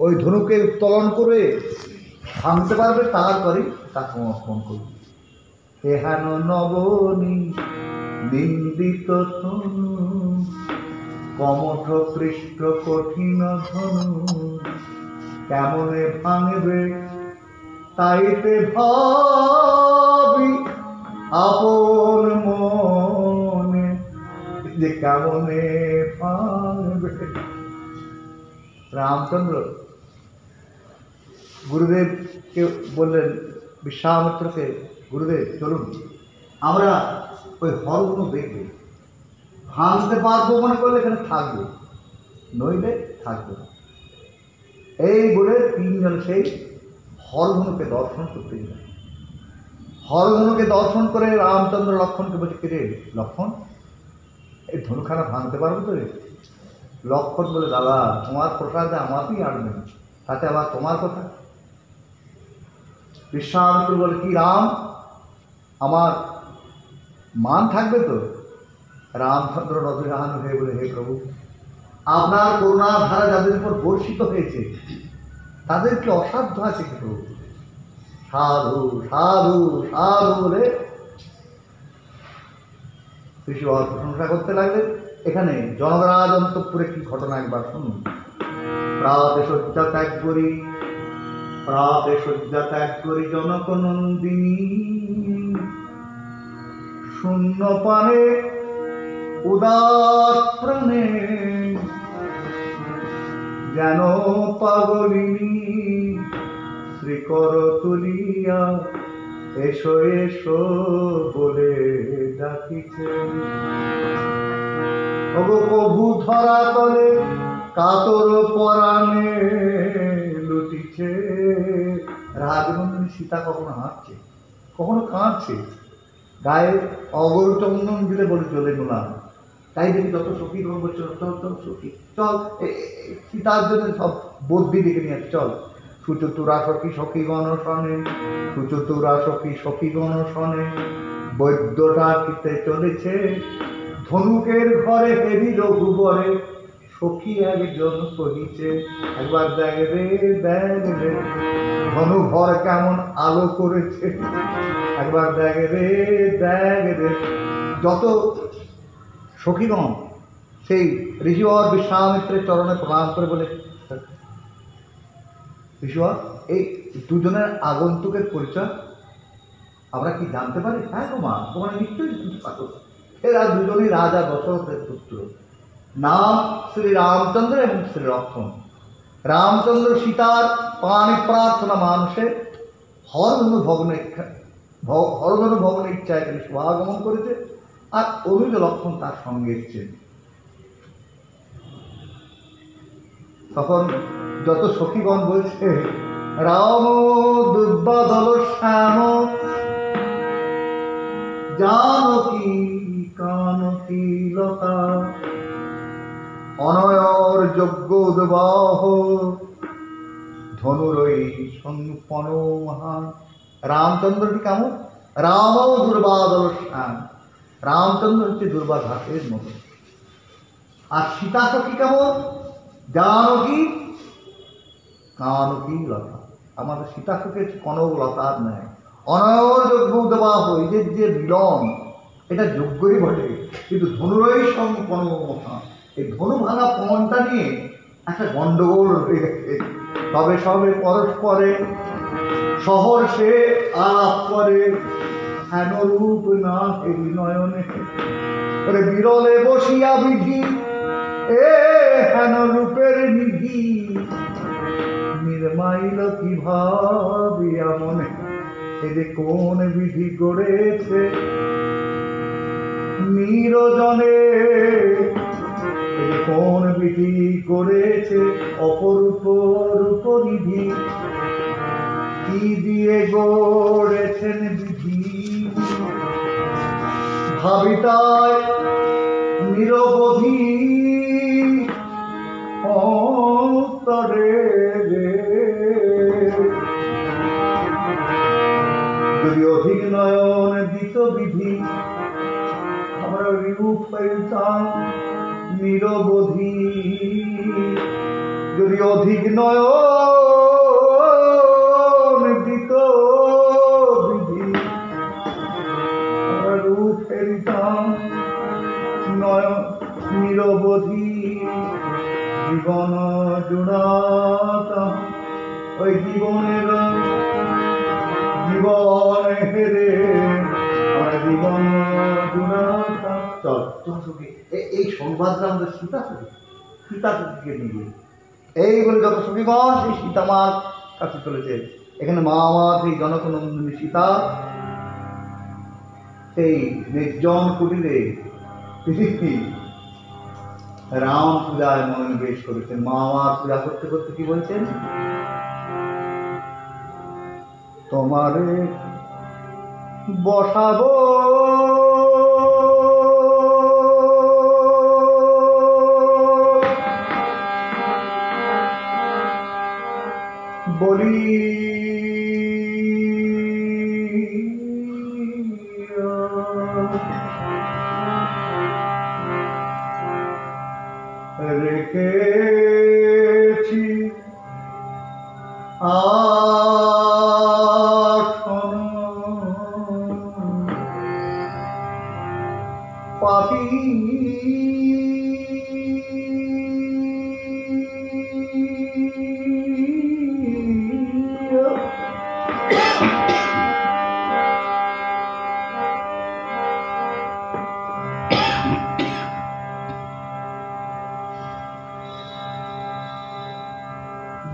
ওই ধনুকে উত্তোলন করে ভাঙতে পারবে, তারপরে তাকে সমর্পণ করবে। এহেন নবনী নিন্দিত তনু, কমঠ পৃষ্ঠ কঠিন ধনু, কেমনে ভাঙবে তাইতে ভাবি আপন মনে, যে কেমনে ভাঙবে। রামচন্দ্র গুরুদেবকে বললেন, বিশ্বামিত্রকে, গুরুদেব চলুন আমরা ওই হরগুলো দেখবো, ভাঙতে পারবো মনে করলে এখানে থাকবো, নইলে থাকবো না। এই বলে তিনজন সেই হরধনুকে দর্শন করতে গেলেন। হরধনুকে দর্শন করে রামচন্দ্র লক্ষ্মণকে বলছে, কিরে লক্ষ্মণ, এই ধনুখানা ভাঙতে পারবো তো রে? লক্ষ্মণ বলে, দাদা তোমার প্রসাদে আমাকেই আনবেন, তাতে আবার তোমার কথা। বিশ্বামিত্র বলে, কি রাম, আমার মান থাকবে তো? রামচন্দ্র রজহান হয়ে বলে, হে প্রভু, আপনার করুণার ধারা যাদের উপর বর্ষিত হয়েছে তাদের কি অসাধ্য আছে কি প্রভু? সাধু সাধু সাধু বলে ঋষি প্রশংসা করতে লাগলেন। এখানে জনগরাজ অন্তঃপুরে কি ঘটনা একবার শুনুন। প্রাতে শয্যা ত্যাগ করি, প্রাতে শয্যা ত্যাগ করি জনক নন্দিনী, শূন্য পানে উদার প্রাণে যেন পাগলিনী, শ্রীকর তুলিয়া এসো এসো বলে ডাকিছে। ওগো প্রভু ধরা তলে কাতর পরাণে লুটিছে। রাজনন্দিনী সীতা কখনো হাঁটছে, কখনো কাঁদছে, গায়ে অগর চন্দন দিলে বলে চলে গোলাম। তাই দেখি যত সখী গ্রহণ করছে, চল চল সখী চল, সীতার জন্য সব বদ্যি ডেকে নিয়ে চল। সুচতুরা সখী সখীগণ শনে, সুচতুরা সখী সখীগণ শনে, বৈদ্য ডাকিতে চলেছে, ধনুকের ঘরে হেবি রঘুবরে, সখী একজন কহিছে। একবার দেখ রে দেখ রে ধনু ঘর কেমন আলো করেছে, একবার দেখ রে দেখ রে। যত সখীগণ সেই ঋষিবর বিশ্বামিত্রের চরণে প্রণাম করে বলে, ঋষিবর এই দুজনের আগন্তুকের পরিচয় আমরা কি জানতে পারি? হ্যাঁ তোমা, তোমরা নিশ্চয়ই জানতে পারো, এরা দুজনই রাজা দশরথের পুত্র, নাম শ্রী রামচন্দ্র এবং শ্রী লক্ষ্মণ। রামচন্দ্র সীতার প্রাণে প্রার্থনা মানুষে হরধনু ভগ্নের ইচ্ছায় তিনি শুভাগমন করেছে, আর অনুজ লক্ষ্মণ তার সঙ্গে এসছেন। তখন যত সখীগণ বলছে, রাম দুর্বাদল শ্যাম জানকী কানকী লতা, অনয়র যজ্ঞ উদ্বাহ ধনুরই সম্পন মহান। রামচন্দ্রটি কেমন? রাম দুর্বাদল শ্যাম, রামচন্দ্র হচ্ছে দুর্বা ঘাসের মতো। আর সীতা সখী কেমন? জানকী কানকী লতা, আমাদের সীতা সখী হচ্ছে কনক লতার ন্যায়। অনয়র যজ্ঞ উদ্বাহ, এদের যে মিলন এটা যজ্ঞই বটে, কিন্তু ধনুরই সম্পন মহান। এই ধনু ভাঙা পণটা নিয়ে একটা গন্ডগোল হয়ে গেছে। তবে সবে পরস্পরে শহর সে আলাপ করে, হেন রূপ না হেরি নয়নে, বিরলে বসিয়া বিধি এ হেন রূপের নিধি, নির্মাইল কি ভাবিয়া মনে, এ যে কোন বিধি গড়েছে নিরজনে, কোন বিধি করেছে অপরূপ রূপনিধি, কি দিয়ে গড়েছেন বিধি, ভাবিতায় নিরবধি অন্তরে। যদি অধিক নয়ন দিত বিধি, আমরা রূপ পাইতাম নিরবধি। যদি অধিক নয়ন দিত বিধি রূপ ফেরিতাম নয়ন নিরবধি জীবন জুড়াতাম ওই জীবনের জীবন হেরে জীবন জুড়াতাম। চল তোমার সঙ্গে এই সংবাদটা আমাদের সীতাকে নিয়ে এই বলে যত সখীগণ সেই সীতামার কাছে চলেছে। এখানে মা আমার সেই জনকনন্দিনী সীতা সেই নির্জন কুটিরে তিনি রাম পূজায় মনোনিবেশ করেছেন। মা আমার পূজা করতে করতে কি বলছেন, তোমারে বসাবো বলি রেখেছি আসন পাপি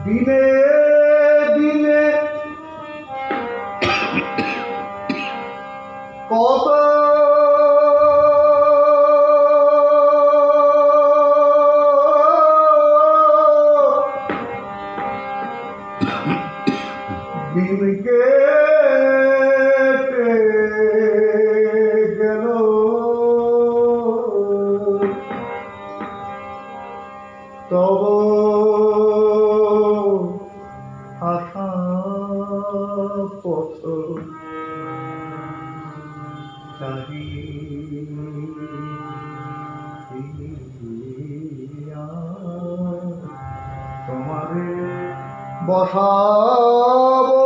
দিনে দিনে কত দিন কেটে গেল তব আশা পথ চাহিয়া তোমারে বসাবো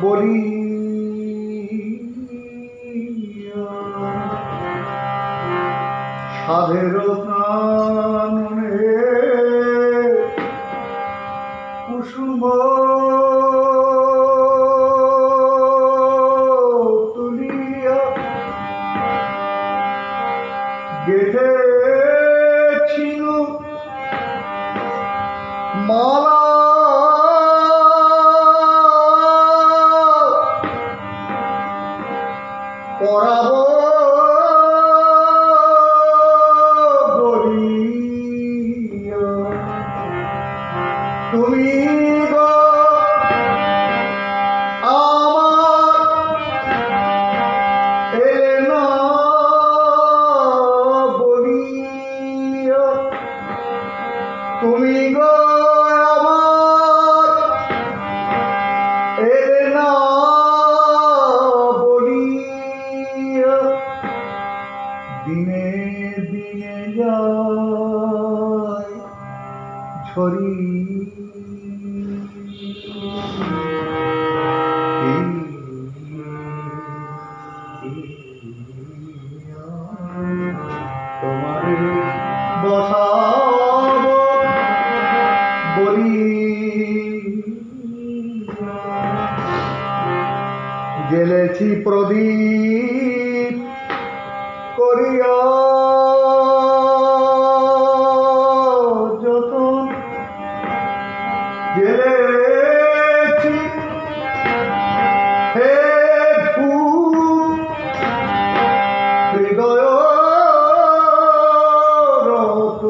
বলি সাধের প্রাণনে কুসুম তুলিয়া গেঁথেছিল মালা পরাবো বলিয়া তুমি গো আমার এলে না বলিয়া তুমি গো আমার এলে না বলিয়া দিনে দিনে যায় ঝরি তোমারে বসাবো বলি জ্বেলেছি প্রদীপ করিয়া যতন জ্বেলেছি হে ধূপ হৃদয় রত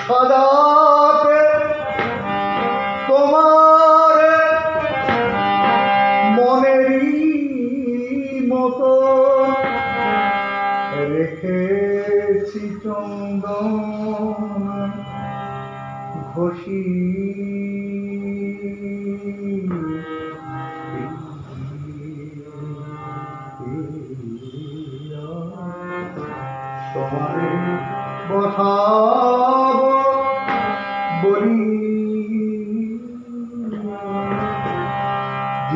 সদাতে তোমারে মনেরই মতো রেখেছি চন্দন ঘষি তোমারে বসা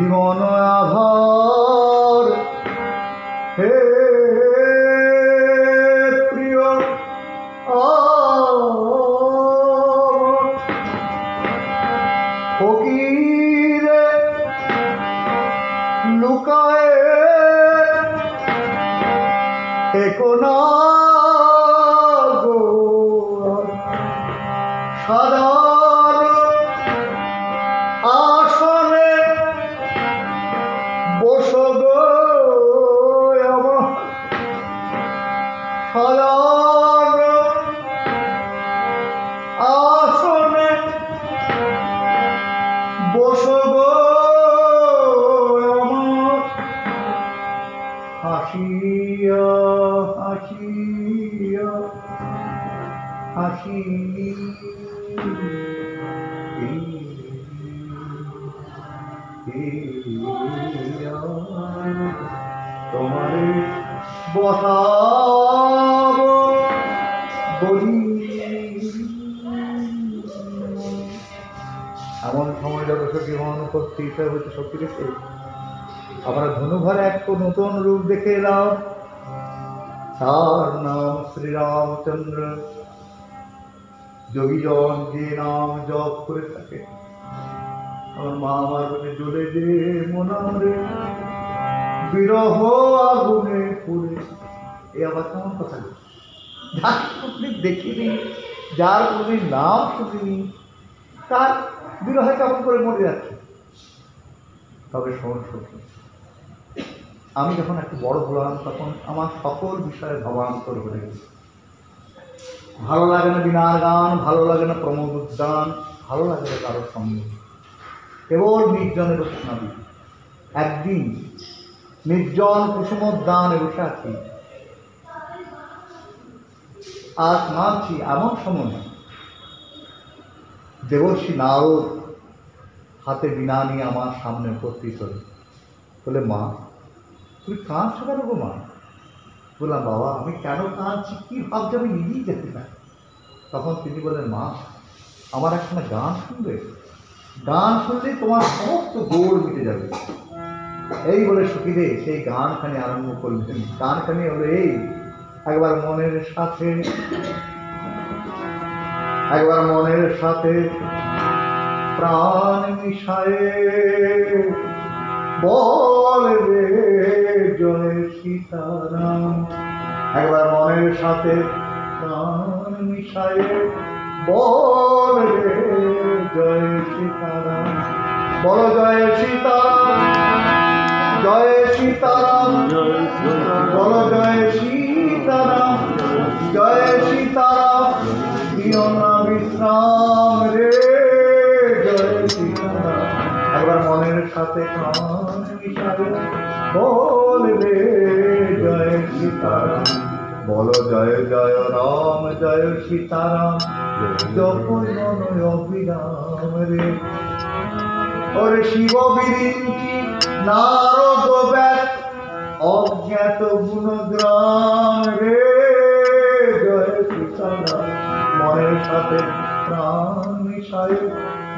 জীবন আধার হে প্রিয় ফকিরে লুকায় একোনা গো সাদার আসনে বসো গো আমার সাদার আসনে বসো গো আমার হাসিয়া হাসিয়া তোমারে বসাব বলি। এমন সময় যত সখী মন করতে ইচ্ছা হচ্ছে সত্যি রেখে আমরা ধনুঘরে এক নতুন রূপ দেখে এলাম। তার নাম শ্রীরামচন্দ্র। যোগীজন যে নাম জপ করে থাকে আমার মা আমার বলে জ্বলে যে মনারে বিরহ আগুনে পুড়ে। এ আবার কেমন কথা, যার কোনদিন দেখিনি, যার কোনদিন নাম শুনিনি, তার বিরহে কেমন করে মরে যাচ্ছে। তবে শোন সখী, আমি যখন একটু বড় হলাম তখন আমার সকল বিষয়ে ভাবান্তর হয়ে গেছে। ভালো লাগে না বিনার গান, ভালো লাগে না প্রমোদ উদ্যান, ভালো লাগে না কারোর সঙ্গে, কেবল নির্জনে বসে নাবি। একদিন নির্জন কুসুমোদ্যানে বসে আছি আর কাঁদছি। এমন সময় দেবর্ষী নারদ হাতে বীণা নিয়ে আমার সামনে উপস্থিত হল। বলে, মা তুমি কাঁদছো কেন গো মা? বললাম, বাবা আমি কেন কাঁদছি কি ভাবছি আমি নিজেই যেতে পারি। তখন তিনি বলেন, মা আমার একখানা গান শুনবে, গান শুনলেই তোমার সমস্ত গোড় মিটে যাবে। এই বলে সখীরে সেই গানখানি আরম্ভ করলেন। গানখানি হলো এই, একবার মনের সাথে প্রাণ মিশায়ে বলে রে জয় সীতারাম। একবার মনের সাথে প্রাণ মিশায়ে বলে রে জয় সীতারাম। বলো জয় সীতারাম, জয় সীতারাম, বলো জয় সীতারাম, জয় সীতারাম। দিও না বিশ্রাম রে জয় সীতারাম। একবার মনের সাথে প্রাণ মিশায়ে বলে রে জয় সীতারাম। বলো জয় জয় রাম, জয় সীতারাম, যখন মনয় অবিরাম রে। ওরে শিব বিরিঞ্চি নারদ ব্যাস অজ্ঞাত গুণগ্রাম রে জয় সীতারাম। মনের সাথে প্রাণ মিশায়ে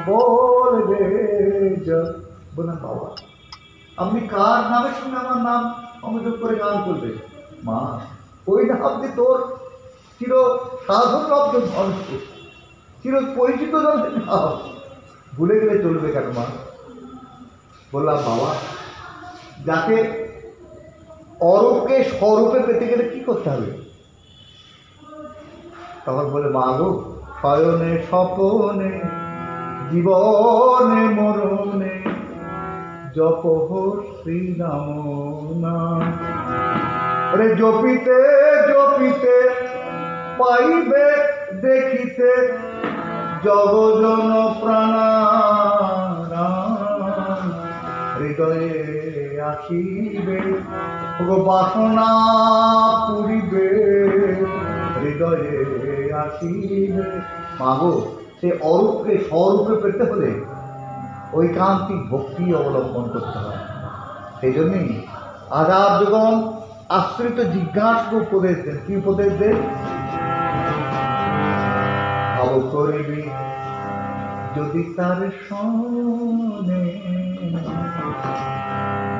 বল রে জয়। বললাম, বাবা আপনি কার নামের সঙ্গে আমার নাম সংযোগ করে গান করবে? মা ওই নাম যে তোর চির সাধন লব্ধ ধর্ম, চির পরিচিত জনের নাম, ভুলে গেলে চলবে কেন মা? বললাম, বাবা যাকে অরূপকে স্বরূপে পেতে গেলে কি করতে হবে? তখন বলে, মা গো শয়নে স্বপনে জীবনে মরণে জপ শ্রীরাম নাম। রে জপিতে জপিতে পাইবে দেখিতে জগজন প্রাণারাম। হৃদয়ে আসিবে বাসনা পুরিবে, হৃদয়ে আসিবে। মাগো সে অরূপকে স্বরূপে পেতে হলে ঐকান্তিক ভক্তি অবলম্বন করতে হয়। সেই জন্যই আচার্যগণ আশ্রিত জিজ্ঞাসা উপদেশ দেন। কি উপদেশ দেন? ভাব করিবি যদি তার শোনে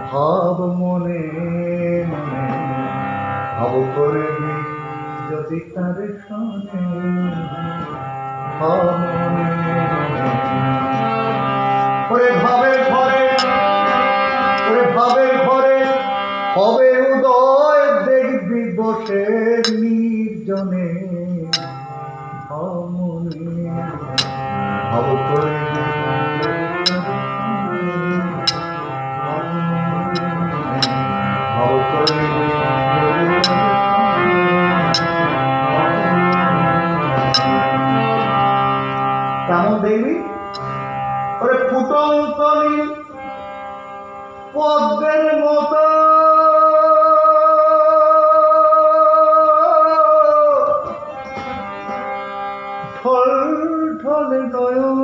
ভাব মনে মনে ভাব করবি যদি তার শোনে ভাব মনে ওরে ভাবের ঘরে ওরে ভাবের ঘরে হবে উদয় দেখবি বসে নির্জনে ভাব মনে ভাব করবি কেমন দেখবি ওরে ফুটন্ত নীল পদ্মের মতো ঢল ঢলে নয়ন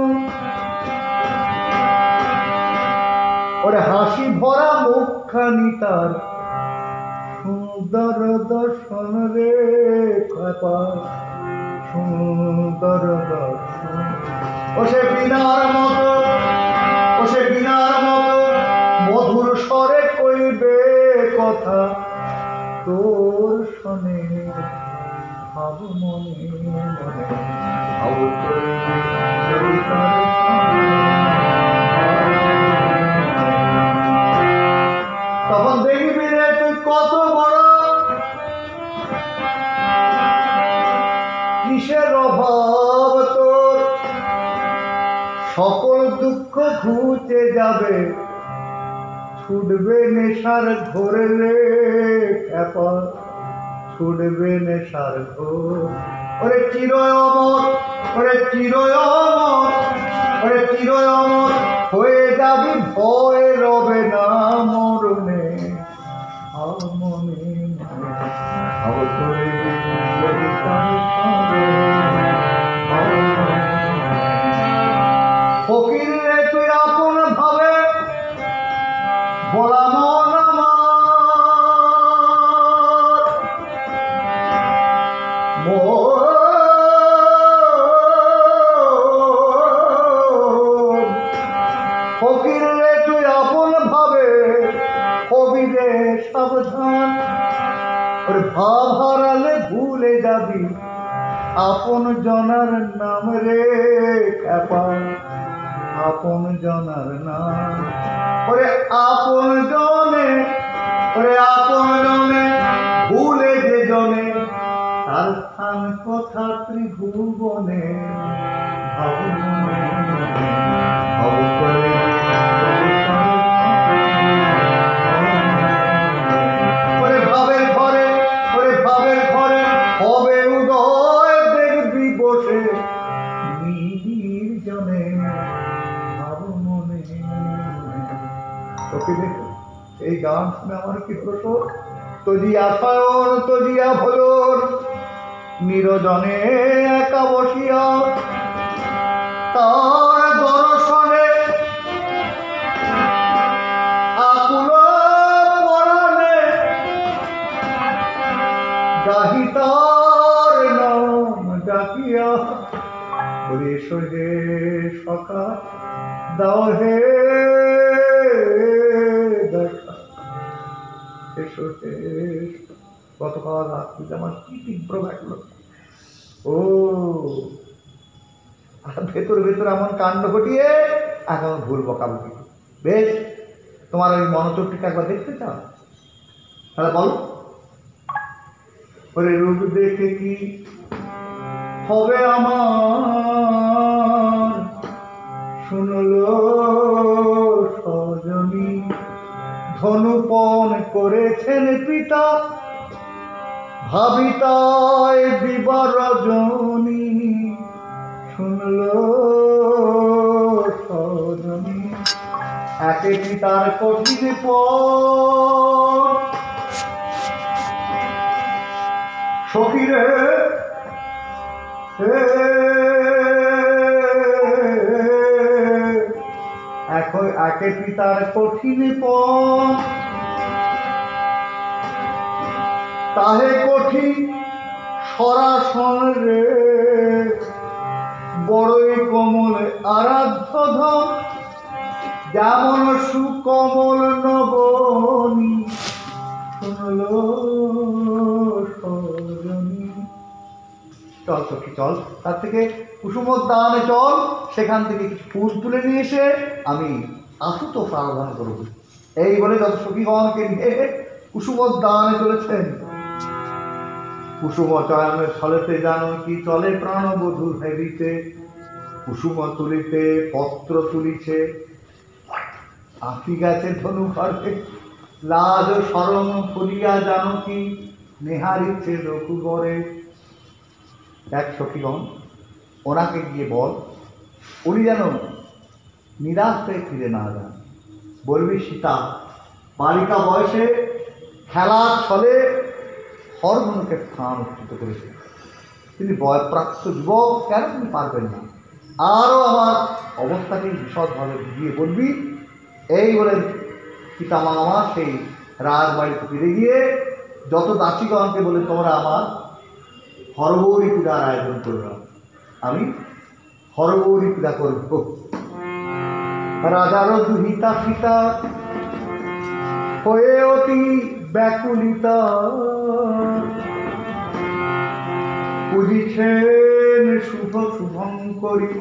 ওরে হাসি ভরা মুখখানি তার সুন্দর দর্শন রে খাপা সুন্দর দর্শন ও সে বিনার মতো ও সে বিনার মতো মধুর স্বরে কইবে কথা তোর শোনে ভাব মনে মনে ভাব করবি যদি তার শোনে। তখন দেখবি রে তুই কত বড় কিসের অভাব তোর সকল দুঃখ ঘুচে যাবে ছুটবে নেশার ঘোরে রে খ্যাপা ছুটবে নেশার ঘোর ওরে চিরয় অমর ওরে চিরয় অমর ওরে চিরয় অমর হয়ে যাবি ভয় রবে না মরণে আর মনে ভাব করবি যদি তার শোনে ফকির রে তুই আপন ভাবে বলা মন ফকির রে তুই আপন ভাবে কবি রে সাবধান ওরে ভাব হারালে ভুলে যাবি আপন জনার নাম রে খ্যাপা আপন জনার নাম ওরে আপন জনে ভুলে যে জনে তার স্থান কথা ত্রিভুবনে ভাব মনে ভাব করে ওরে ভাবের ঘরে হবে উদয় দেখবি বসে নির্জনে ভাব মনে। তোকে দেখো এই গান শুনে আমার কি প্রসর তজিয়া সায়ন তজিয়া ভোজন নিরজনে একা বসিয়া তার দর্শনে আকুল পরাণে গাহি তার নাম ডাকিয়া বলে এসো হে সখা দাও হে দেখা এসো হে। গতকাল রাত্রিতে আমার কি তীব্র লাগলো ও ভেতর ভেতর এমন কাণ্ড ঘটিয়ে এখন ভুল বকাবকি বেশ তোমার ওই মনোযোগটিকে একবার দেখতে চাও তাহলে বলো ওরে রূপ দেখে কি হবে আমার শুনলো সজনী ধনুপন করেছেন পিতা ভাবিতায় দিবা রজনী শুনলো সজনী একে পিতার কঠিন পর সখীরে একে পিতার কঠিন পথ তাহে কঠিন সরাসন রে বড়ই কোমল আরাধ যেমন সুকমল নবনী শুনলো সজনী। চল সখী চল, তার থেকে কুসুমোদ্যানে চল, সেখান থেকে কিছু ফুল তুলে নিয়ে এসে আমি আশুতোষ আরাধনা করব। এই বলে যত সখীগণকে নিয়ে কুসুমোদ্যানে চলেছেন। কুসুম চয়নের ছলেতে জানকী চলে প্রাণবধূ হেরিতে, কুসুম তুলিতে পত্র তুলিছে, আঁকি গেছে ধনু ঘরে, লাজ শরণ ফুলিয়া জানকী নেহারিছে রঘুবরে। এক সখীগণ, ওনাকে গিয়ে বল উনি যেন নিরাশ হয়ে ফিরে না যান। বলবি সীতা বালিকা বয়সে খেলার ছলে হরধনুকে স্থান উচ্চিত করেছে, তিনি বয়প্রাপ্ত যুবক, কেন তিনি পারবেন না? আরও আমার অবস্থাকে বিশদভাবে বুঝিয়ে বলবি। এই বলে সীতা মা আমার সেই রাজবাড়িতে ফিরে গিয়ে যত দাসীগণকে বলে তোমরা আমার হরগৌরী পূজার আয়োজন করলাম, আমি হরগৌরী পূজা করব। রাজারও দুহিতা সীতা হয়ে অতি ব্যাকুলিতা, পুজিছেন শুভ শুভঙ্করী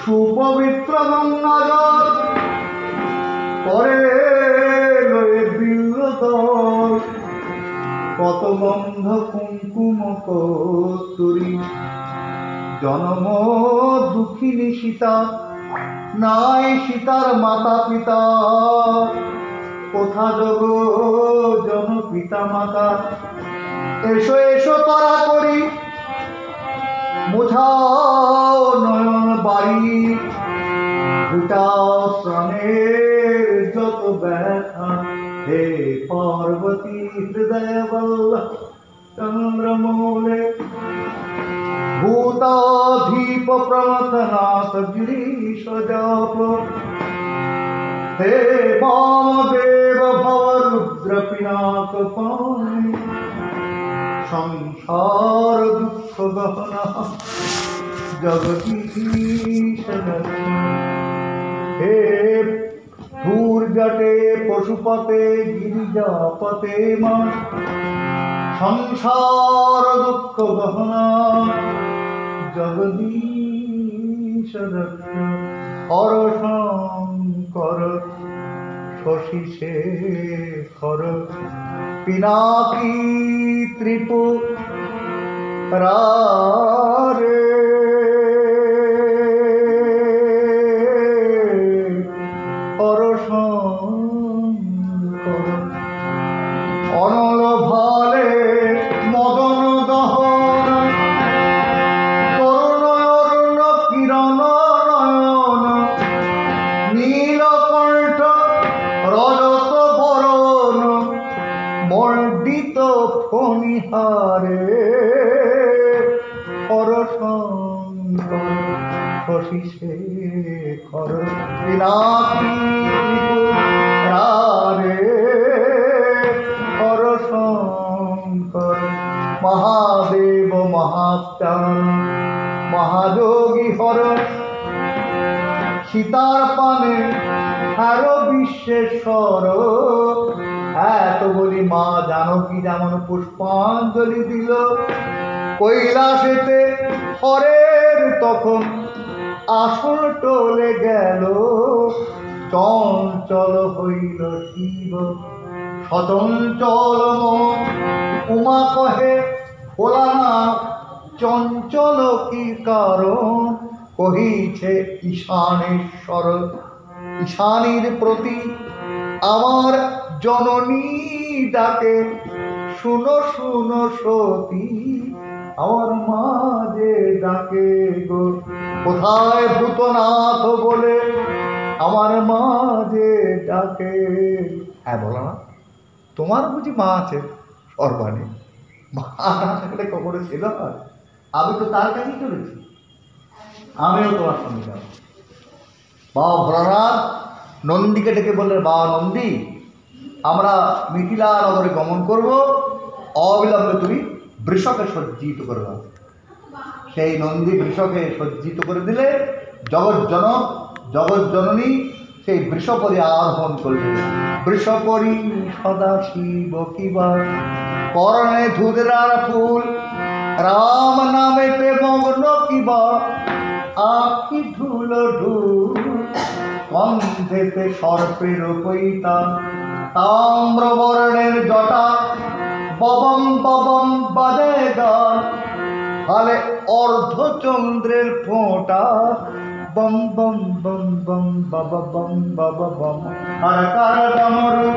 সুপবিত্র গঙ্গা জল, পরে লয়ে বিল্লদল কত গন্ধ কুঙ্কুম কস্তুরী। জনম দুঃখিনী সীতা নাই সীতার মাতা পিতা, কোথা যোগ জন পিতা মাতা। এসো এসো তারা করি মোছাও নয়ন বাড়ি, ঘুটাও প্রাণের যত ব্যথা। হে পার্বতী হৃদয় বল্লভ চন্দ্রমৌলে, ভূতাধীপ প্রমথনাথ গিরিশ জপ। হে বামদেব ভবরুদ্র পিনাক পাণি, সংসার দুঃখ গহনা জগদীশ। হে ধূর জটে পশুপতে গিরিজাপতে মা, সংসার দুঃখ গহনা জগদীশ। হর শঙ্কর শশী শেখর পিনাকি ত্রিপুরারে। হর শঙ্কর অনল ভালে মদন দহন, তরুণ অরুণ কিরণ নয়ন, নীলকণ্ঠ রজত বরণ, মণ্ডিত ফণিহারে। হর শঙ্কর শশী শেখর পিনাকি ত্রিপুরারে। হর শঙ্কর মহাদেব মহাপ্রাণ মহাযোগী হর, সীতার পানে হার বিশ্বেশ্বর। এত বলি মা জানকী যেমন পুষ্পাঞ্জলি দিল, কৈলাসেতে হরের তখন আসন টলে গেল। চঞ্চল হইল শিব সচঞ্চল মন, উমা কহে ভোলা না চঞ্চল কি কারণ। কহিছে ঈশানেশ্বর ঈশানীর প্রতি আমার জননী ডাকে, শুনো শুনো সতী আমার মা যে ডাকে গো। কোথায় ভূতনাথ বলে আমার মা যে ডাকে। হ্যাঁ বলো না, তোমার বুঝি মা আছে সর্বাণী? মা না থাকলে কখনো ছিল না? আমি তো তার কাছেই চলেছি, আমিও তোমার সঙ্গে যাব। বাবা ভোলানাথ নন্দীকে ডেকে বললেন, বাবা নন্দী, আমরা মিথিলা নগরে গমন করব, অবিলম্বে তুমি বৃষকে সজ্জিত করে দাও। সেই নন্দী বৃষকে সজ্জিত করে দিলে জগৎজনক জগৎজননী সেই বৃষপরি আহ্বান করলেন। বৃষপরি সদা শিব কিবা করণে ধুধরার ফুল, রাম নামেতে মগ্ন কিবা আখি ধুল ঢুল, কন্ধেতে সর্পের পৈতা, তাম্রবর্ণের জটা, ববম ববম বাজে গান, হালে অর্ধচন্দ্রের ফোঁটা, বম বম বম বম বাবা বম বাবা বম, আর কার ডমরু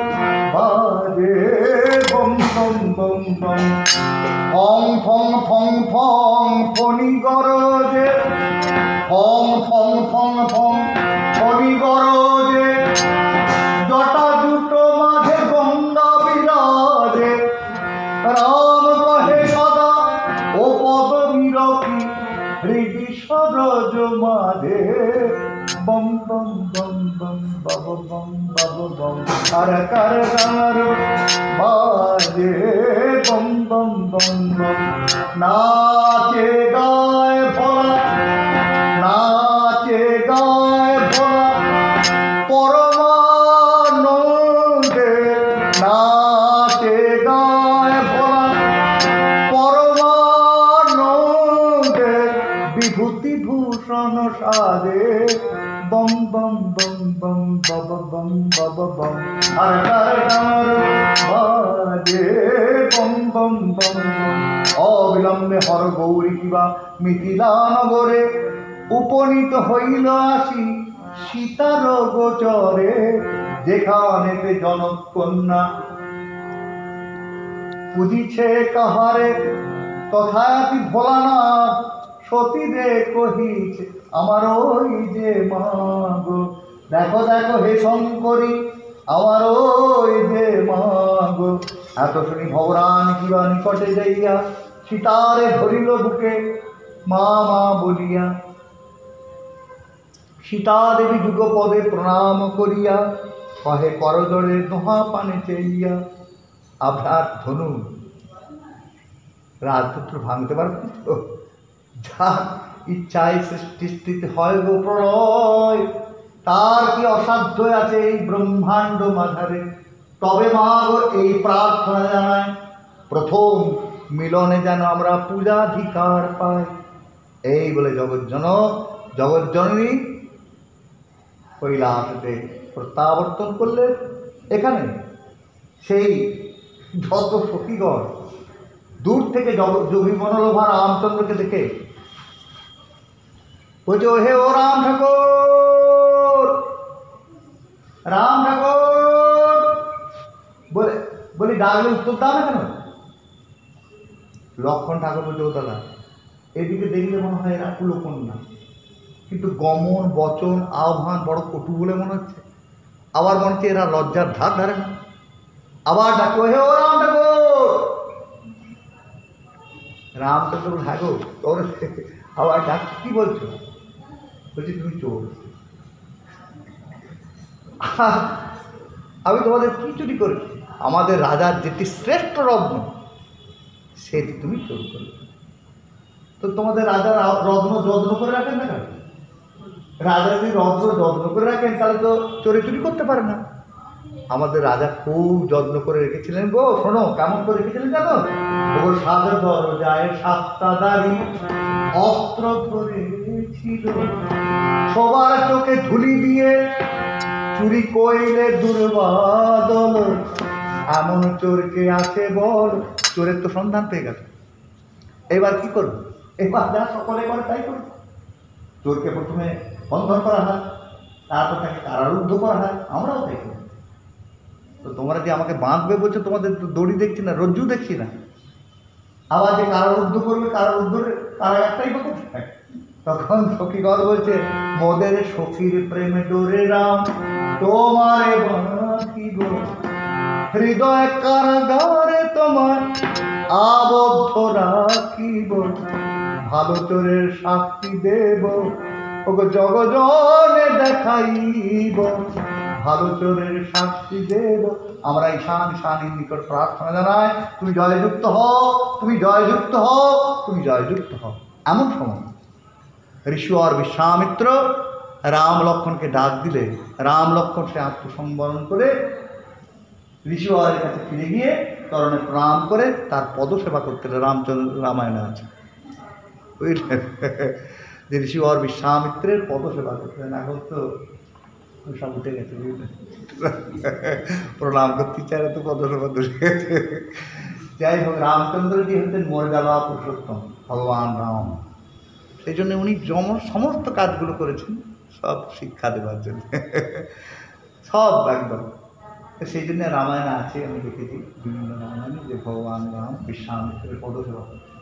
বাজে বম বম বম বম, ফং ফং ফং ফং ফণি গরজে, ফং ফং ফং ফং ফণি গরজে, জটা দুটো মাঝে গঙ্গা বিরাজে, রাম কহে সদা ও পদ বিরতি, হৃদি সরজ মাঝে, বম বম বম বম বব বম বব বম, আর কার গার বাজে বম বম বম বম, নাচে গায় ভোলা, নাচে গায় ভোলা পরমানন্দে, নাচে গায় ভোলা পরমানন্দে, বিভূতি ভূষণ সাজে, বম বম বম বম বব বম বব বম, আর কার গার বাজে বম বম বম বম। অবিলম্বে হর গৌরী কিবা মিথিলা নগরে উপনীত হইল আসি সীতার গোচরে, যেখানেতে জনক কন্যা পুজিছে কাহারে, তথাপি ভোলানাথ সতীরে কহিছে আমার ওই যে মা গো, দেখো দেখো হে শঙ্করী আমার ওই যে মা গো। এত শুনি ভগবান কিবা নিকটে যাইয়া সীতারে ধরিল বুকে মা মা বলিয়া, সীতা দেবী যুগপদে প্রণাম করিয়া কহে করজোড়ে দোহা পানে চাইয়া, আপনার ধনু রাজপুত্র ভাঙতে পারবেন তো? যার ইচ্ছায় সৃষ্টি স্থিতি হয় গো প্রলয়, তার কি অসাধ্য আছে এই ব্রহ্মাণ্ড মাঝারে? তবে মা গো এই প্রার্থনা জানায়, প্রথম মিলনে যেন আমরা পূজাধিকার পাই। এই বলে জগজ্জননী কৈলাসে প্রত্যাবর্তন করলেন। এখানে সেই যত সখীগণ দূর থেকে যোগী মনোলোভা রামচন্দ্রকে দেখে বলছে, ও হে ও রাম ঠাকুর, রাম ঠাকুর বলি ডাকলে উত্তর দাও না কেন? লক্ষণ ঠাকুর বলছে, ও দাদা এদিকে দেখলে মনে হয় এরা কুলকন্যা, কিন্তু গমন বচন আহ্বান বড় কটু বলে মনে হচ্ছে। আবার মনে হচ্ছে এরা লজ্জার ধার ধারে না। আবার ডাকো, হে ও রাম ঠাকুর। রামচন্দ্র হ্যাঁ গো, তোর আবার ডাক কি বলছো? বলছি তুমি চোর। আমি তোমাদের কি চুরি করেছি? আমাদের রাজার যেটি শ্রেষ্ঠ রত্ন সেটি তুমি চোর করবে। তো তোমাদের রাজার রত্ন যত্ন করে রাখেন না কেন? রাজা যদি রত্ন যত্ন করে রাখেন তাহলে তো চোরে চুরি করতে পারে না। আমাদের রাজা খুব যত্ন করে রেখেছিলেন গো। শোনো কেমন করে রেখেছিলেন জানো? ওর সাথে দরজায় 7টা দাড়ি অস্ত্র ধরেছিল, সবার চোখে ধুলি দিয়ে চুরি কইলে দুর্বাদল, এমন চোরকে আছে বল। চোরের তো সন্ধান পেয়ে গেছে, এবার কি করবো? এবার যা সকলে করে তাই করবো। চোরকে প্রথমে বন্ধন করা হয়, তারপর তাকে কারারুদ্ধ করা হয়, আমরাও তাই করি। তো তোমরা যে আমাকে বাঁধবে বলছো, তোমাদের তো দড়ি দেখছি না, রজ্জু দেখছি না। আবার যে কারারুদ্ধ করবে, কারারুদ্ধের কারাগারটাই হতে থাকে। তখন সখীগণ বলছে, মোদের সখীর প্রেমে ডোরে রাম তোমারে বাঁধিব, হৃদয় কারাগারে তোমার আবদ্ধ রাখিব, ভালো চোরের শাস্তি দেব ওগো জগজনে দেখাইব, ভালো চোরের শাস্তি দেব। আমরা ঈশান শানীর নিকট প্রার্থনা জানাই, তুমি জয়যুক্ত হও, তুমি জয়যুক্ত হও, তুমি জয়যুক্ত হও। এমন সময় ঋষি আর বিশ্বামিত্র রাম লক্ষ্মণকে ডাক দিলে রাম লক্ষ্মণ সে আত্মসংবরণ করে ঋষিবরের কাছে ফিরে গিয়ে চরণে প্রণাম করে তার পদসেবা করতে রামচন্দ্র রামায়ণে আছে, বুঝলেন? যে ঋষিবর বিশ্বামিত্রের পদসেবা করতেন। এখন তো সব উঠে গেছে, বুঝলেন? প্রণাম করতে চায় তো পদসেবা ধরে গেছে। যাই হোক, রামচন্দ্রজি হচ্ছেন মর্যাদা পুরুষোত্তম, ভগবান রাম। সেই জন্য উনি সমস্ত কাজগুলো করেছেন সব শিক্ষা দেওয়ার জন্য, সব একদম। সেই জন্য রামায়ণে আছে, আমি দেখেছি বিভিন্ন রামায়ণে, যে ভগবান রাম বিশ্বামিত্রের পদসেবা করছেন।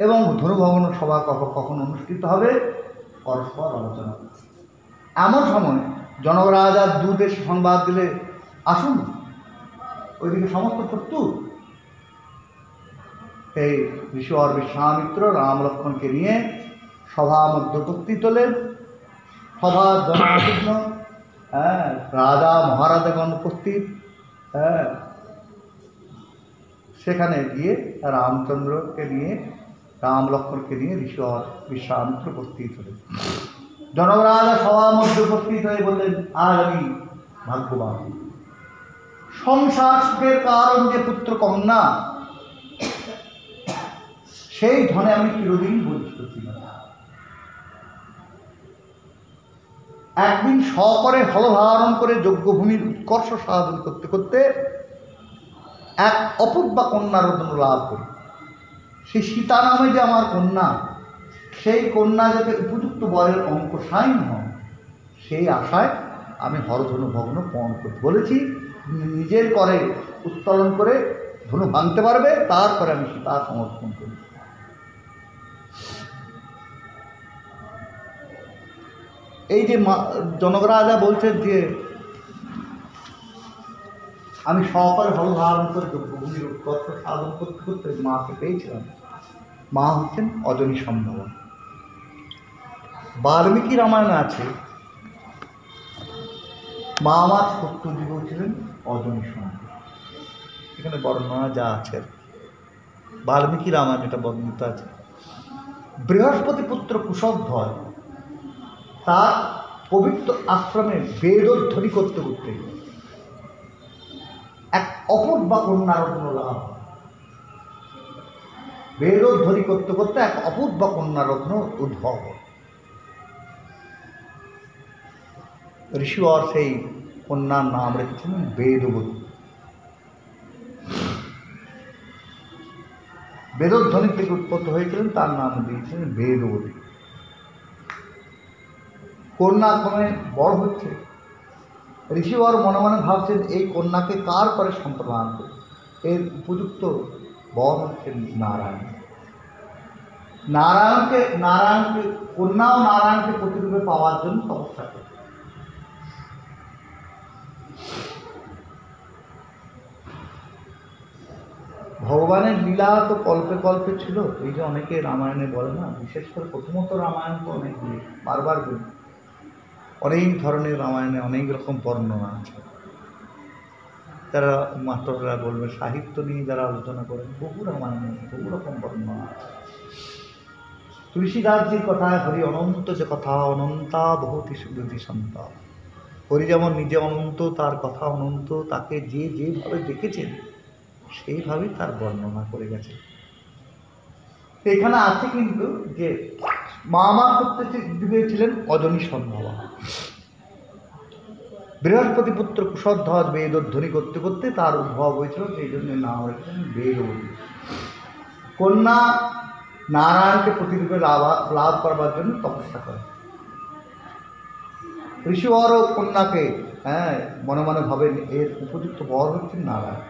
এবং ধনুভবন সভা কখন অনুষ্ঠিত হবে, পরস্পর আলোচনা। এমন সময় জনক রাজার দূত এসে সংবাদ দিলে, আসুন, ওইদিকে সমস্ত প্রস্তুত। এই ঋষিবর বিশ্বামিত্র রাম লক্ষ্মণকে নিয়ে সভা মধ্যে উপস্থিত হলেন। সভার জনাকীর্ণ, হ্যাঁ, রাজা মহারাজাগণ উপস্থিত। হ্যাঁ, সেখানে গিয়ে রামচন্দ্রকে নিয়ে, রাম লক্ষ্মণকে নিয়ে ঋষিবর বিশ্বামিত্র উপস্থিত হলেন। জনক রাজা সভার মধ্যে উপস্থিত হয়ে বললেন, আজ আমি ভাগ্যবান, সংসার সুখের কারণ যে পুত্র কন্যা, সেই ধনে আমি চিরদিন বঞ্চিত ছিলাম। একদিন সকরে হলধারণ করে যজ্ঞভূমির উৎকর্ষ সাধন করতে করতে এক অপূর্বা কন্যার রত্ন লাভ করি। সেই সীতা নামে যে আমার কন্যা, সেই কন্যা যাতে উপযুক্ত বরের অঙ্কসাইন হন, সেই আশায় আমি হরধনু ভগ্ন পণ করতে বলেছি। নিজের করে উত্তোলন করে ধনু ভাঙতে পারবে, তারপরে আমি সীতা সমর্পণ করি। এই যে জনক রাজা বলছেন যে আমি সকলে হলধারণ করে যজ্ঞভূমির উৎকর্ষ সাধন করতে করতে মাকে পেয়েছিলাম। মা হচ্ছেন অজনী সম্ভবা। বাল্মীকি রামায়ণে আছে, মা আমার সত্যযুগ ছিলেন অজনী সম্ভবা। এখানে বর্ণনা যা আছে, বাল্মীকি রামায়ণ এটা বর্ণিত আছে। বৃহস্পতি পুত্র কুশধ্বজ তার পবিত্র আশ্রমে বেদোদ্ধরি করতে করতে এক অপূর্বা কন্যারত্ন লাভ। বেদোদ্ধরি করতে করতে এক অপূর্বা কন্যারত্ন উদ্ভব। ঋষিবর সেই কন্যার নাম রেখেছিলেন বেদবতী। বেদধ্বনি থেকে উৎপন্ন হয়েছিলেন, তার নাম দিয়েছিলেন বেদবতী। কন্যা ক্রমে বড় হচ্ছে। ঋষিবর মনে মনে ভাবছেন, এই কন্যাকে কার করে সম্প্রদান করবে। এর উপযুক্ত বর হচ্ছেন নারায়ণ। নারায়ণকে কন্যা ও নারায়ণকে প্রতিরূপে পাওয়ার জন্য তপস্যা করে। ভগবানের লীলা তো কল্পে কল্পে ছিল। এই যে অনেকে রামায়ণে বলে না, বিশেষ করে প্রথমত রামায়ণ তো অনেকগুলি, বারবার বলি, অনেক ধরনের রামায়ণে অনেক রকম বর্ণনা আছে। যারা মাস্টাররা বলবে, সাহিত্য নিয়ে যারা আলোচনা করেন, বহু রামায়ণে বহু রকম বর্ণনা আছে। তুলসীদাসজির কথায় হরি অনন্ত যে কথা, অনন্তা বহুতি সুদতি সন্তা। হরি যেমন নিজে অনন্ত, তার কথা অনন্ত, তাকে যে যেভাবে দেখেছেন সেইভাবেই তার বর্ণনা করে গেছে। এখানে আছে কিন্তু যে মা সত্যযুগে ছিলেন অজনী সম্ভবা। বৃহস্পতি পুত্র কুশধ্বজ বেদোদ্ধরি করতে করতে তার উদ্ভব হয়েছিল, সেই জন্য নাম রেখেছেন বেদবতী। কন্যা নারায়ণকে প্রতিরূপে লাভ করবার জন্য তপস্যা করে। ঋষিবর ও কন্যাকে মনে মনে ভাবেন এর উপযুক্ত বর হচ্ছেন নারায়ণ।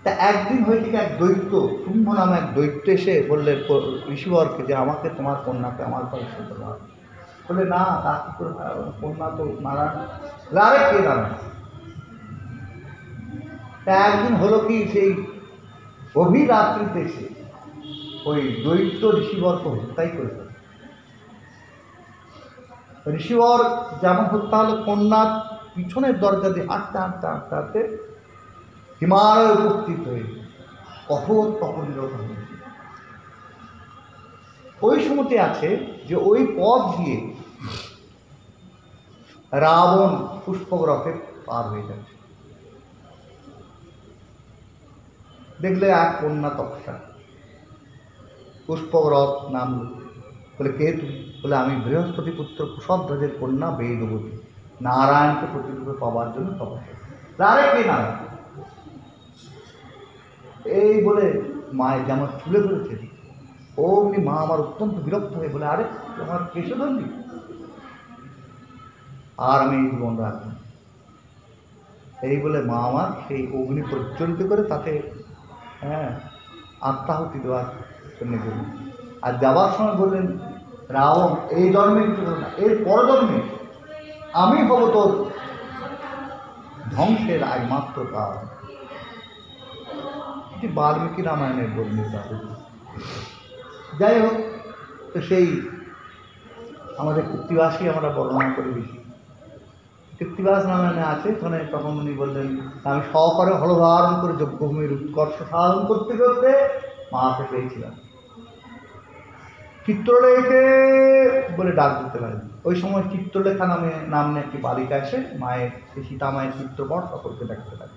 তা একদিন হয়েছে এক দৈত্য, শুম্ভ নামে এক দৈত্য এসে বললেন ঋষিবরকে যে আমাকে তোমার কন্যাকে আমার ঘরে শুনতে পারো। বলে না, তা কি করে, কন্যা তো নারায়ণ। আরে কে নারায়ণ? তা একদিন হলো কি, সেই গভীর রাত্রিতে এসে ওই দৈত্য ঋষিবরকে হত্যাই করে ফেলে। ঋষিবর যেমন হত্যা হলো, কন্যার পিছনের দরজা দিয়ে হাঁটতে হাঁটতে হাঁটতে হাঁটতে হিমালয়ে উপস্থিত হয়ে কঠোর তপনিরত হয়েছে। ওই সময়তে আছে যে ওই পথ দিয়ে রাবণ পুষ্পক রথে পার হয়ে যাচ্ছে। দেখলে এক কন্যা তপস্যা, পুষ্পক রথ নামল। বলে কে তুমি? বলে আমি বৃহস্পতি পুত্র কুশধ্বজের কন্যা বেদবতী, নারায়ণকে প্রতিরূপে পাওয়ার জন্য তপস্যা। আরে কে নারায়ণ? এই বলে মায়ের জামা তুলে ধরেছে। অমনি মা আমার অত্যন্ত বিরক্ত হয়ে বলে, আরে তোমার কেশে ধরলি, আর আমি এই জীবন রাখবো। এই বলে মা আমার সেই অগ্নি প্রজ্বলিত করে তাতে আত্মাহুতি দেওয়ার জন্য গেলেন। আর যাওয়ার সময় বললেন, রাবণ এই জন্মে কিছু করো না, এর পরজন্মে আমি হব তোর ধ্বংসের একমাত্র কারণ। এটি বাল্মীকি রামায়ণের বর্ণিত। যাই হোক, তো সেই আমাদের কৃত্তিবাসী আমরা বর্ণনা করে বেশি। কৃত্তিবাস রামায়ণে আছে, তখন উনি বললেন, আমি সহকারে হলধারণ করে যজ্ঞভূমির উৎকর্ষ সাধন করতে করতে মাকে পেয়েছিলাম। চিত্রলেখে বলে ডাক দিতে পারেন। ওই সময় চিত্রলেখা নামে একটি বালিকা এসে মায়ের সীতা মায়ের চিত্রপট সকলকে দেখাতে পারে।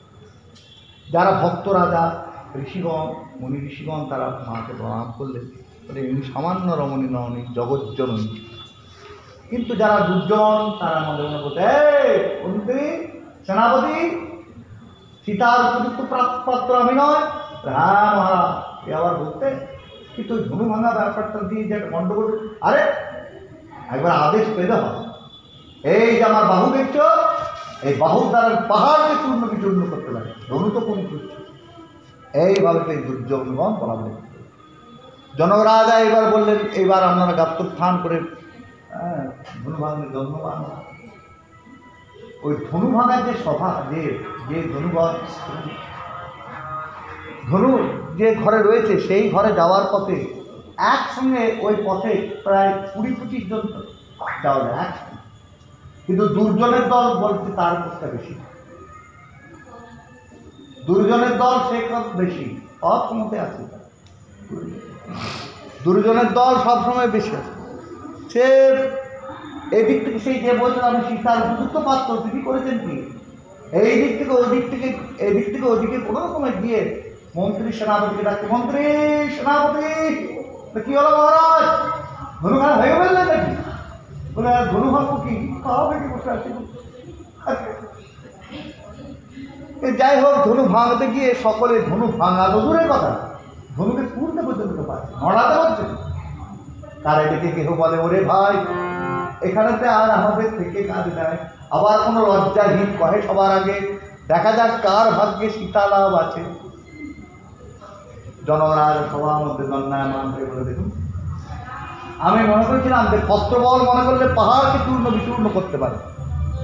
যারা ভক্ত রাজা ঋষিগণ মুনি ঋষিগণ তারা মাকে প্রণাম করলেন, বলে এমনি সামান্য রমণী নমনী জগজ্জননী। কিন্তু যারা দুর্জন তারা মনে মনে বলতে, মন্ত্রী সেনাপতি সীতার উপযুক্ত পাত্র আমি নয়। হ্যাঁ মহারাজ, এ আবার বলতে, কিন্তু ধনু ভাঙা ব্যাপারটা দিয়ে যে একটা গন্ডগোল। আরে একবার আদেশ পেতে হবে, এই যে আমার বাহু দেখছ, এই বাহুর দ্বারা পাহাড়কে চূর্ণ বিচূর্ণ করতে পারে, ধনু তো কোন করছে। এইভাবে সেই দুর্যোগগণ বলা বলে। জনকরাজা এবার বললেন, এইবার আপনারা গাত্রোত্থান করে ধনু ভাঙলে জন্মবান। ওই ধনু ভাঙার যে সভা, যে ধনুগণ ধনু যে ঘরে রয়েছে, সেই ঘরে যাওয়ার পথে একসঙ্গে ওই পথে প্রায় 20-25 জন যাওয়া যায় একসঙ্গে। কিন্তু দুর্জনের দল বলতে তার পক্ষে বেশি, দুর্জনের দল সে কত বেশি অক্ষমতে আছে। দুর্জনের দল সবসময় বেশি আছে। সে এদিক থেকে সেই যে বলছেন আমি সীতার উপযুক্ত পাত্র, তিনি করেছেন কি এই দিক থেকে ওদিক থেকে এদিক থেকে ওদিকে কোনো রকমের গিয়ে মন্ত্রী সেনাপতিকে ডাকছে, মন্ত্রী সেনাপতি কি হলো মহারাজ, ধনু ভাঙা হয়ে বললেন নাকি? বলে ধনু ভাঙবো কি, খাওয়াবে কি বসে আছে। যাই হোক, ধনু ভাঙতে গিয়ে সকলে ধনু ভাঙা তো দূরের কথা, ধনুকে তুলতে পর্যন্ত পারছে, নড়াতে পারছে। তার এদিকে কেহ বলে, ওরে ভাই এখানেতে আর আমাদের থেকে কাজ নেয়। আবার কোনো লজ্জাহীন কহে সবার আগে, দেখা যাক কার ভাগ্যে সীতা লাভ আছে। জনরাজ সবার মধ্যে দণ্ডায়মান হয়ে বলে, দেখুন আমি মনে করেছিলাম যে ক্ষত্রবল মনে করলে পাহাড়কে চূর্ণ বিচূর্ণ করতে পারে,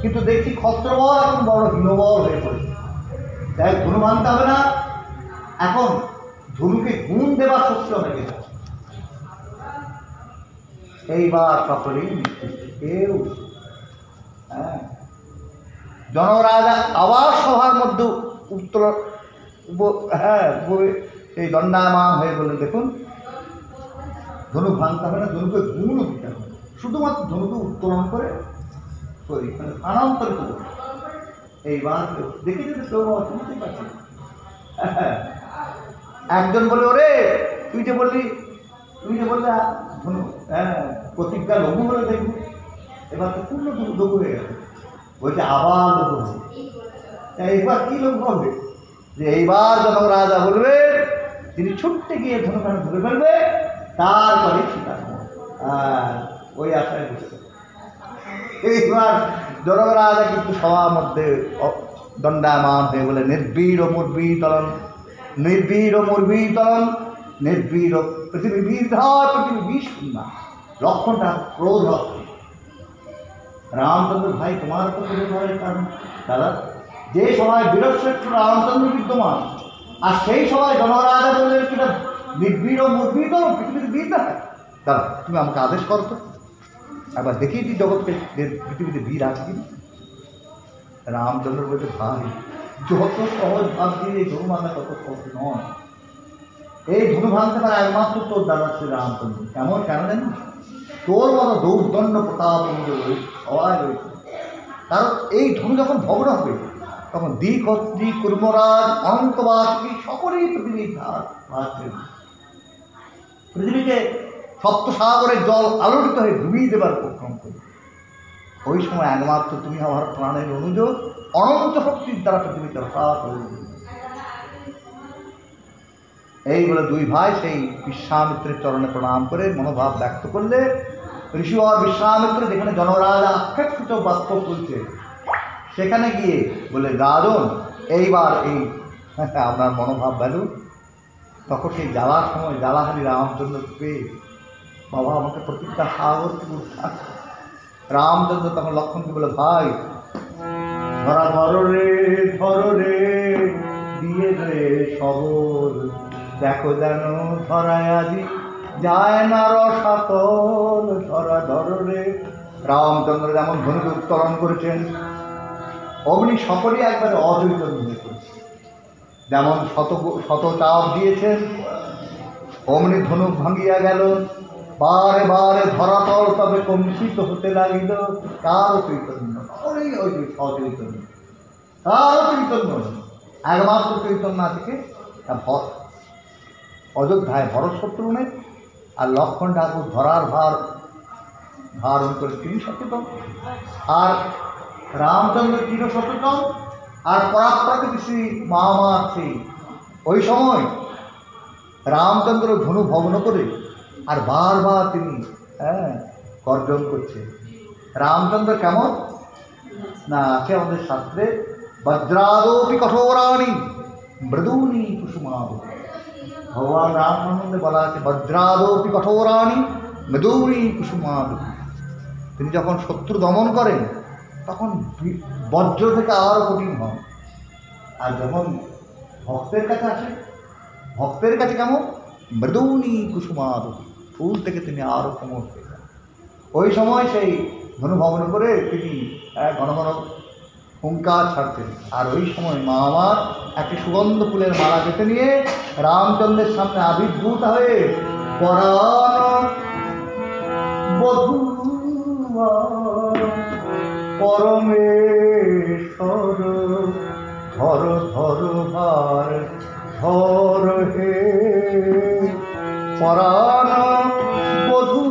কিন্তু দেখছি ক্ষত্রবল এখন বড় হীনবল হয়ে পড়েছে। তাই ধনু ভাঙতে হবে না, এখন ধনুকে গুণ দেবার শক্তি অনেকে আছে। এইবার সকলেই কেউ জনরাজা আবার সভার মধ্যে উত্তর এই দণ্ডায়মান হয়ে বলে, দেখুন ধনু ভাঙতে হবে না, ধনুকে গুণও দিতে হবে, শুধুমাত্র ধনুকে উত্তোলন করে স্থানান্তরিত করবে। এইবার দেখে যেতে কেউ শুনতে পারছি। একজন বলে, ওরে তুই যে বললে ধনু প্রতিজ্ঞা লঘু হলে দেখবি, এবার তো পূর্ণ লঘু হয়ে গেছে। বলছে আবার লঘু হবে। এইবার কি লঘু হবে, যে এইবার যখন রাজা বলবে তিনি ছুটতে গিয়ে ধনুখানে ধরে ফেলবে, তারপরে সীতা ওই আশায় বুঝতে। এইবার জনকরাজা কিন্তু সবার মধ্যে দণ্ডায়মান হয়ে বলে, নির্বীর মুর্বীতলন, নির্বীর মুর্বীতলন, নির্বীর পৃথিবী বীরধার পৃথিবী বিষ না লক্ষণটা ক্রোধ রক্ত। রামচন্দ্র ভাই তোমার তো ক্রোধ হয়, কারণ দাদা যে সময় বীরশ্রেষ্ঠ রামচন্দ্র বিদ্যমান, আর সেই সময় জনরাজা বললেন কিনা নির্বীর মুর্বীতলন পৃথিবীতে বীর না। দাদা তুমি আমাকে আদেশ করো তো, একবার দেখিয়ে দিই জগৎকে পৃথিবীতে বীর আছে কিনা। রামচন্দ্র বলছে, ভাই যত সহজ ভাব দিয়ে ধর্ম আমরা তত সহজ নয়। এই ধনু ভাঙতে পারে একমাত্র তোর দাদা শ্রী রামচন্দ্র। কেমন কেন জানি তোর মতো দৌর্দণ্ড প্রতাপ সবাই রয়েছে। কারণ এই ধনু যখন ভগ্ন হবে তখন দ্বিকর্ত্রী কুর্মরাজ অনন্তবাসী সকলেই পৃথিবীর পৃথিবীকে সপ্তসাগরের জল আলোড়িত হয়ে ডুবিয়ে দেবার উপক্রম করবে। ওই সময় একমাত্র তুমি আমার প্রাণের অনুযোগ অনন্ত শক্তির দ্বারা পৃথিবীতে হঠাৎ হয়ে যাবে। এই বলে দুই ভাই সেই বিশ্বামিত্রের চরণে প্রণাম করে মনোভাব ব্যক্ত করলে ঋষি আর বিশ্বামিত্র যেখানে জনরাজা আক্ষেপিত বাক্য চলছে সেখানে গিয়ে বলে রাজন এইবার এই আপনার মনোভাব বেলুন। তখন সেই জ্বালার সময় জ্বালাহারি রামচন্দ্র পেয়ে বাবা আমাকে প্রতিটা সাগর থেকে উদ্ধার। রামচন্দ্র তখন লক্ষ্মণকে বলে ভাই ধরা ধরো রে দিয়ে রে সবল, দেখো যেন ধরায় আজি যায় না রসাতল। ধরা ধরো রে। রামচন্দ্র যেমন ধনুকে উত্তোলন করেছেন অমনি সকলেই একবারে অচৈতন্য হয়ে পড়েছে। যেমন শত চাপ দিয়েছেন অমনি ধনুক ভাঙিয়া গেল। বারে বারে ধরাতল তবে কম্পিত হতে লাগিল। কারও চৈতন্য সকলেই ওই অচৈতন্য, কারও চৈতন্য একমাত্র চৈতন্য আছে অযোধ্যায় ভরত শত্রুঘ্নের। আর লক্ষ্মণ ঠাকুর ধরার ভার ধারণ করে তিনি সচেতন, আর রামচন্দ্র চির সচেতন, আর পরাপ্রাকৃতি শ্রী মামা আছে। ওই সময় রামচন্দ্র ধনু ভগ্ন করে আর বারবার তিনি গর্জন করছে। রামচন্দ্র কেমন না আছে আমাদের শাস্ত্রে বজ্রাদপি কঠোরাণি মৃদুনি কুসুমাব। ভগবান রাম সম্বন্ধে বলা আছে বজ্রাদপি কঠোরাণি মৃদুনি কুসুমাব। তিনি যখন শত্রু দমন করেন তখন বজ্র থেকে আরও কঠিন হন, আর যখন ভক্তের কাছে আসে ভক্তের কাছে কেমন মৃদুনি কুসুমাব, ফুল থেকে তিনি আরও কোমল হয়ে যান। ওই সময় সেই ধনু ভগ্ন করে তিনি ঘন ঘন হুঙ্কার ছাড়তেন। আর ওই সময় মা আমার একটি সুগন্ধ ফুলের মালা কেটে নিয়ে রামচন্দ্রের সামনে আবির্ভূত হয়ে পরাণ বধূ পরমেশ্বর ধর ধর ভার ধর হে পরাণ বধূ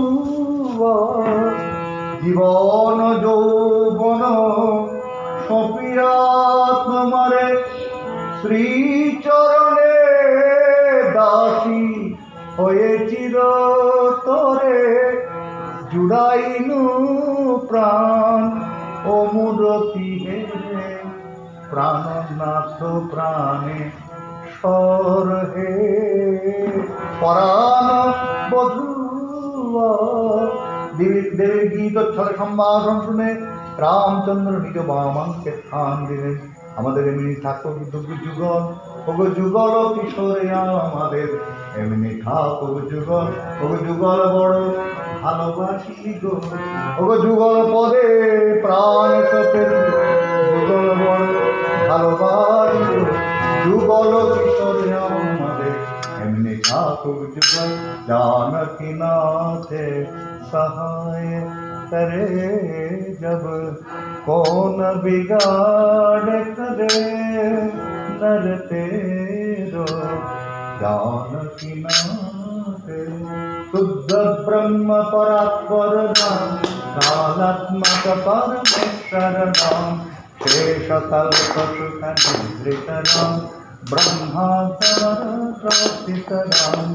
জীবন যৌবন সপিয়া তোমারে শ্রীচরণে দাসী হয়ে চির তোরে জুড়াইনু প্রাণ ও মূরতি হে প্রাণনাথ প্রাণে সর হে পরাণ বধূ। দেবীর গীত ছলে সম্ভাষণ শুনে রামচন্দ্র নিজ বামাকে স্থান দিলেন। আমাদের এমনি ঠাকুর যুগল ওগো যুগল কিশোরে আমাদের এমনি ঠাকুর যুগল ওগো যুগল বড় ভালোবাসি গো ওগো যুগল পদে প্রাণ সপের যুগল বড় ভালোবাসি যুগল কিশোরে আমাদের এমনি ঠাকুর যুগল जानकी नाथे सहाय करे जब कौन बिगाड़ करे नर तेरो जानकी नाथे शुद्ध ब्रह्म परात्पर नाम कालात्मक परमेश्वर नाम शेष कल्प सुख निद्रित नाम ब्रह्माकार प्रस्थित नाम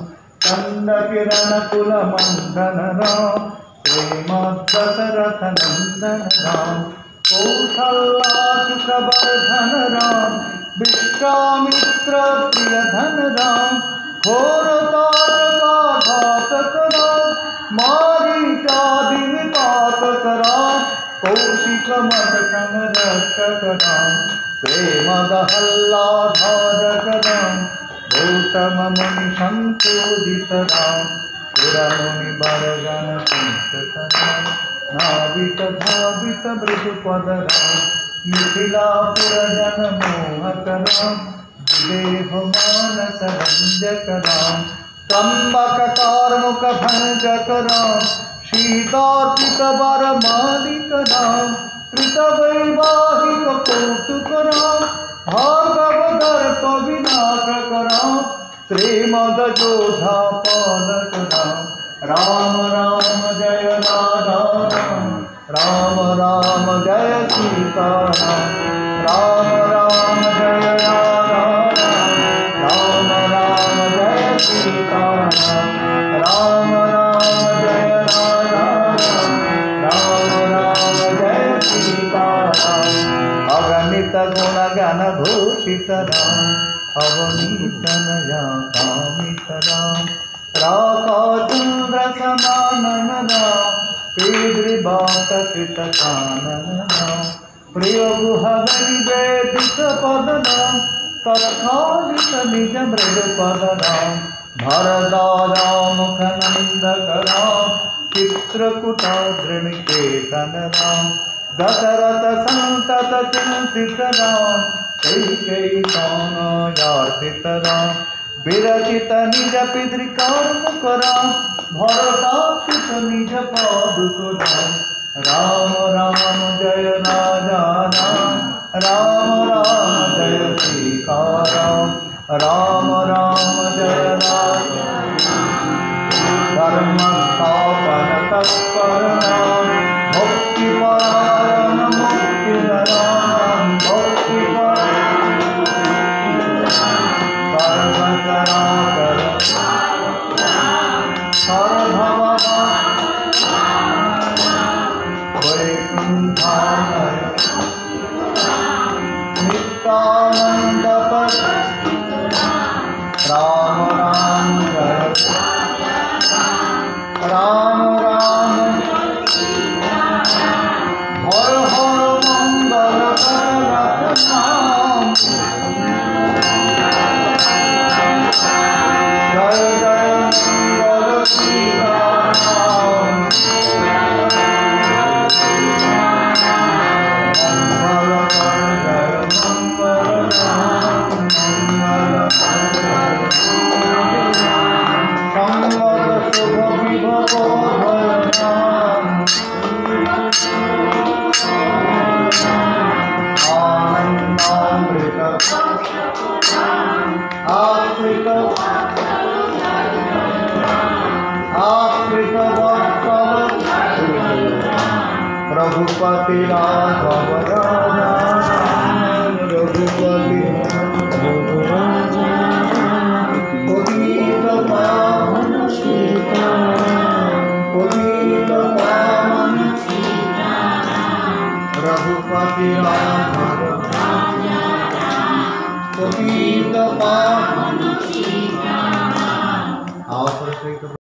चंद किरण कुल मंडन राम श्रीमद्दशरथ नंदन राम कौशल्याशुषवर्धन राम विश्वामित्र प्रिय धन राम घोर तारकाघातक राम मारीचादि पातक राम कौशिक मदकन रक्षक राम प्रेमदहल्लाधारक राम गौतम मुनि संपूजित राम पुरमुनि बरगण संस्कृत राम नाविक धावित मृदुपद राम मिथिलापुर जन मोहक राम देह मानस रंजक राम, त्र्यंबक कार्मुक भंजक राम, शीतोर्पित वर मालिक राम, कृत वैवाहिक कौतुक राम, भार्गव दर्प विनाशक राम, श्रीमद योधा पालक राम। राम राम जय राधा राम, राम राम जय सीता राम, राम राम जय राधा राम, राम राम जय सीता राम, राम राम जय राधा राम, राम राम जय सीता राम। अगणित गुण गण भूषित राम, अवनीत नया कामित राम, राकाचंद्र समानन राम, पीदृबाक कृत कानन राम, प्रिय गुह वेदित पद राम, करखालित निज मृग पद राम, भरदारा मुख नंदक राम, चित्रकूटाद्रिनिकेतन राम, दशरथ संतत चिंतित राम, कैकेयी कानयार्चित राम, विरचित निज पितृकर्मुक राम, भरतार्पित निज पादुक राम। राम राम जय राजा राम, राम राम जय सीता राम, राम राम जय राजा धर्म स्थापन तत्पर राम, भक्ति परायण मुक्ति राम, भक्ति नित्यानंद राम राम जय राम राम, हर हर मंगल नाम, जय जय मंगल सीता राम, मंगल जय मंगल राम, मंगल संगत शुभ विभव भय राम, आनंदामृत आश्रित आश्रित वत्सल रघुपति राघव राजा, रघुपति पुनीत पावन सीता, पुनीत पावन रघुपति राघव पुनीत पावन।